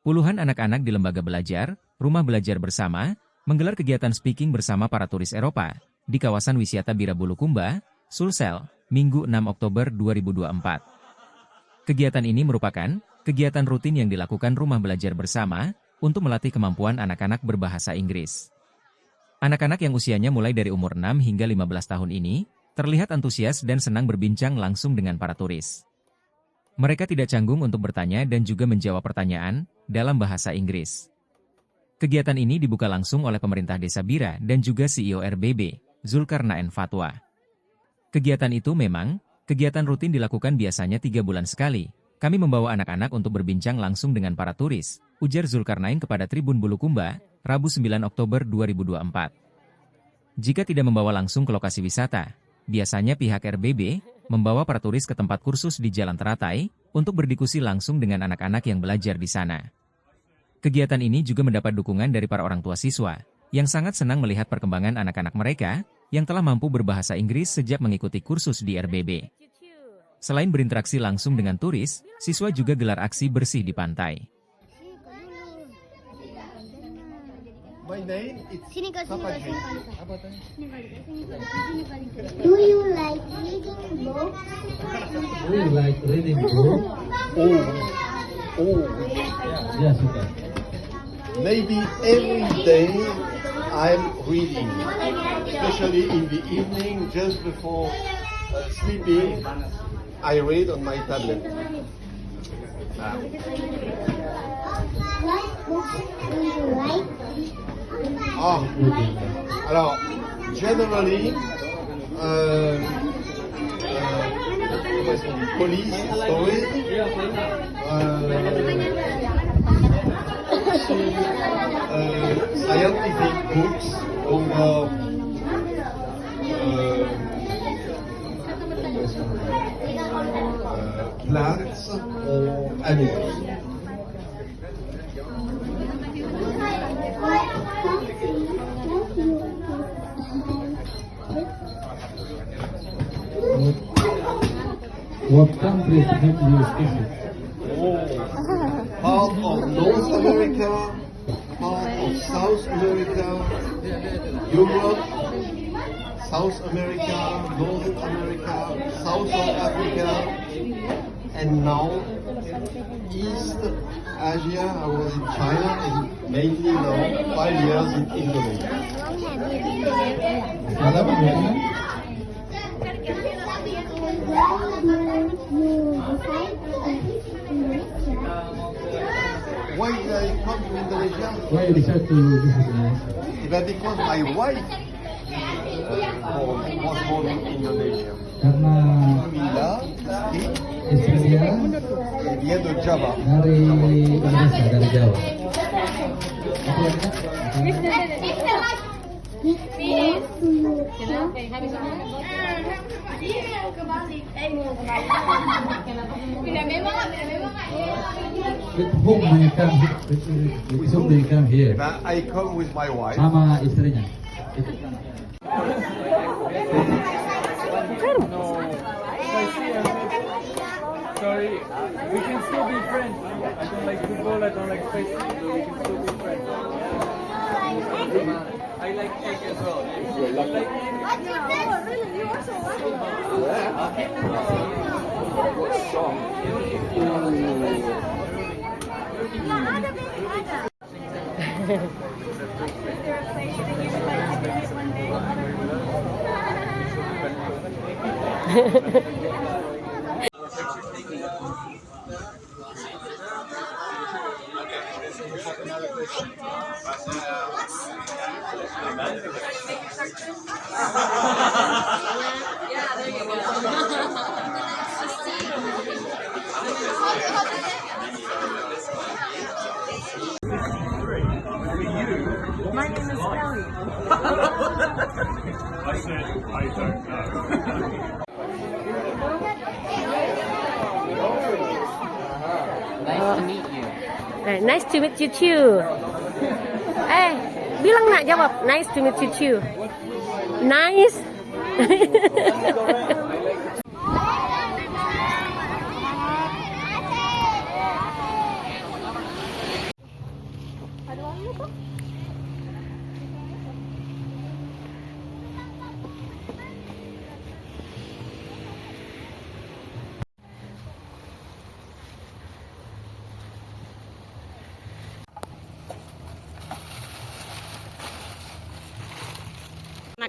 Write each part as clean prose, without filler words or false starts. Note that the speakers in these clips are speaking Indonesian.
Puluhan anak-anak di lembaga belajar, rumah belajar bersama, menggelar kegiatan speaking bersama para turis Eropa di kawasan wisata Birabulukumba, Sulsel, Minggu 6 Oktober 2024. Kegiatan ini merupakan kegiatan rutin yang dilakukan rumah belajar bersama untuk melatih kemampuan anak-anak berbahasa Inggris. Anak-anak yang usianya mulai dari umur 6 hingga 15 tahun ini terlihat antusias dan senang berbincang langsung dengan para turis. Mereka tidak canggung untuk bertanya dan juga menjawab pertanyaan dalam bahasa Inggris. Kegiatan ini dibuka langsung oleh pemerintah Desa Bira dan juga CEO RBB, Zulkarnain Fatwa. Kegiatan itu memang kegiatan rutin dilakukan biasanya 3 bulan sekali. Kami membawa anak-anak untuk berbincang langsung dengan para turis, ujar Zulkarnain kepada Tribun Bulukumba, Rabu 9 Oktober 2024. Jika tidak membawa langsung ke lokasi wisata, biasanya pihak RBB membawa para turis ke tempat kursus di Jalan Teratai untuk berdiskusi langsung dengan anak-anak yang belajar di sana. Kegiatan ini juga mendapat dukungan dari para orang tua siswa, yang sangat senang melihat perkembangan anak-anak mereka yang telah mampu berbahasa Inggris sejak mengikuti kursus di RBB. Selain berinteraksi langsung dengan turis, siswa juga gelar aksi bersih di pantai. My name is Papa J. Do you like reading books? Do you like reading book? Yes, okay. Maybe every day I'm reading, especially in the evening just before sleeping. I read on my tablet. What books do you like? Alors, generally, police stories, scientific books over plants or animals. What countries have you visited? Part of North America, part of South America, Europe, South America, Northern America, South of Africa, and now East Asia. I was in China and mainly now 5 years in Indonesia. Salam Vietnam. Why did I come to Indonesia? Why you decide to visit Indonesia? Because my wife was born in Indonesia. Karena Mila, istri dia dari Java. dari Indonesia, dari Jawa. Apa lagi? With whom do you come? With whom do you come here? I come with my wife. Sama istrinya. Sorry, we can still be friends. I don't like football, I don't like spicy, but we can still be friends. I like cake as well. You like My name is Kelly. I said, I don't know. Nice to meet you. Nice to meet you too. Bilang nak jawab. Nice to meet you too. Nice.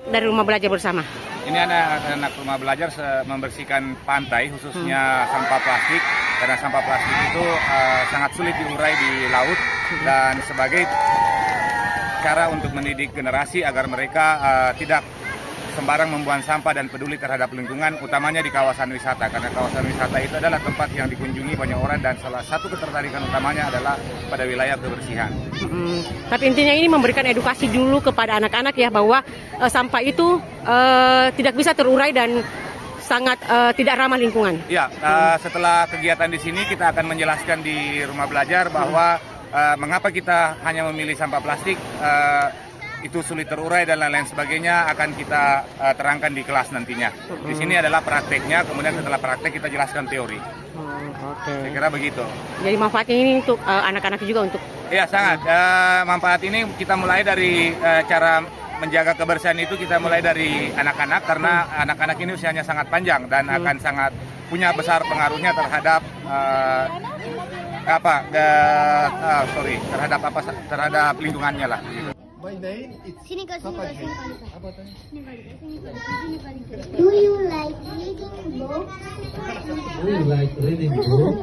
anak-anak dari rumah belajar bersama? Ini anak-anak rumah belajar membersihkan pantai, khususnya sampah plastik, karena sampah plastik itu sangat sulit diurai di laut, dan sebagai cara untuk mendidik generasi agar mereka tidak sembarang membuang sampah dan peduli terhadap lingkungan, utamanya di kawasan wisata, karena kawasan wisata itu adalah tempat yang dikunjungi banyak orang dan salah satu ketertarikan utamanya adalah pada wilayah kebersihan. Tapi intinya ini memberikan edukasi dulu kepada anak-anak ya, bahwa sampah itu tidak bisa terurai dan sangat tidak ramah lingkungan. Ya, setelah kegiatan di sini kita akan menjelaskan di rumah belajar bahwa mengapa kita hanya memilih sampah plastik, itu sulit terurai dan lain-lain sebagainya akan kita terangkan di kelas nantinya. Di sini adalah prakteknya, kemudian setelah praktek kita jelaskan teori. Oke. Saya kira begitu. Jadi manfaatnya ini untuk anak-anak juga untuk. Iya sangat. Manfaat ini kita mulai dari cara menjaga kebersihan itu kita mulai dari anak-anak, karena anak-anak ini usianya sangat panjang dan akan sangat punya besar pengaruhnya terhadap terhadap lingkungannya lah. My name is Sini kau, sini kau, Papa sini J. kau. Apa tadi? Do you like reading books? Do you like reading book?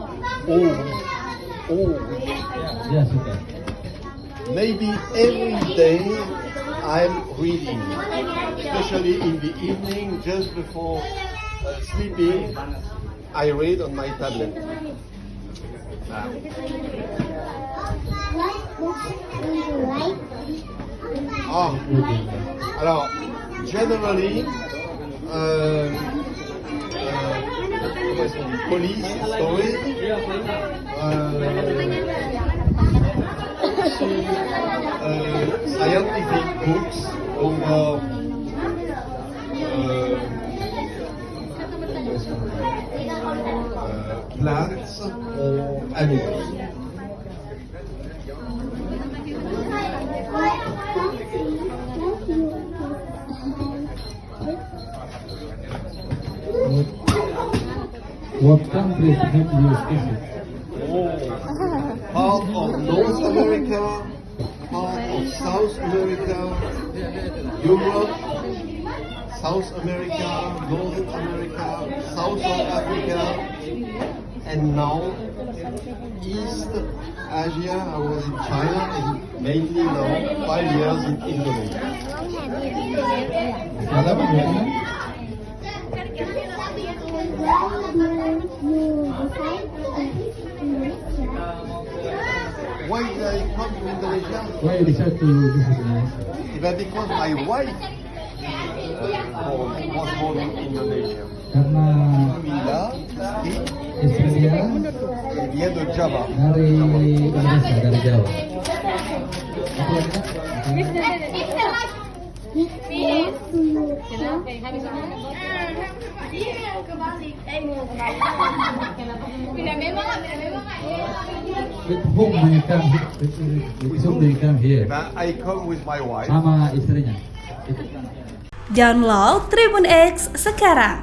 Yes, okay. Maybe every day I'm reading, especially in the evening, just before sleeping. I read on my tablet. What books do you like? Alors, generally, police stories, scientific books over plants or animals. What countries did you visit? Part of North America, part of South America, Europe, South America, Northern America, South of Africa, and now East Asia. I was in China and mainly now 5 years in Indonesia. Salam Indonesia. Why did I come to Indonesia? Why you decide to visit Indonesia? Because my wife was born in Indonesia. Karena Mila, istri dia dari Java. dari Indonesia, dari Jawa. Apa lagi, Kak? With whom do you come? With whom do you come here? I come with my wife. Sama istrinya. Download Tribun X sekarang.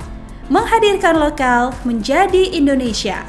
Menghadirkan lokal menjadi Indonesia.